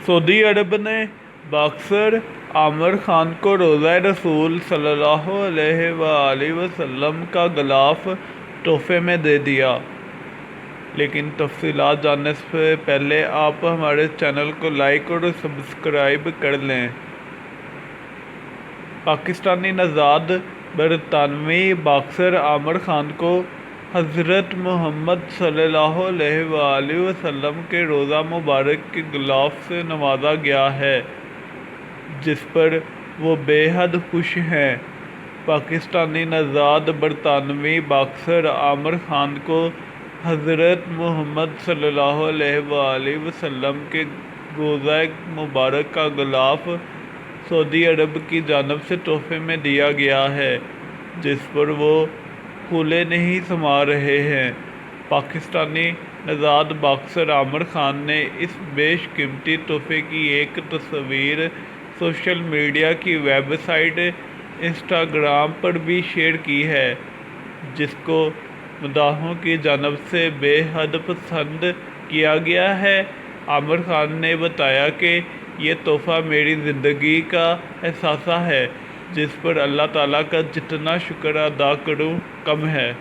سعودی عرب نے باکسر عامر خان کو روضہ رسول صلی اللہ علیہ وآلہ وسلم کا غلاف تحفے میں دے دیا، لیکن تفصیلات جاننے سے پہلے آپ ہمارے چینل کو لائک اور سبسکرائب کر لیں۔ پاکستانی نژاد برطانوی باکسر عامر خان کو حضرت محمد صلی اللہ علیہ وآلہ وسلم کے روضہ مبارک کے غلاف سے نوازا گیا ہے، جس پر وہ بے حد خوش ہیں۔ پاکستانی نژاد برطانوی باکسر عامر خان کو حضرت محمد صلی اللہ علیہ وآلہ وسلم کے روضہ مبارک کا غلاف سعودی عرب کی جانب سے تحفے میں دیا گیا ہے، جس پر وہ پھولے نہیں سما رہے ہیں۔ پاکستانی نژاد باکسر عامر خان نے اس بیش قیمتی تحفے کی ایک تصویر سوشل میڈیا کی ویب سائٹ انسٹاگرام پر بھی شیئر کی ہے، جس کو مداحوں کی جانب سے بے حد پسند کیا گیا ہے۔ عامر خان نے بتایا کہ یہ تحفہ میری زندگی کا اثاثہ ہے، جس پر اللہ تعالیٰ کا جتنا شکر ادا کروں کم ہے۔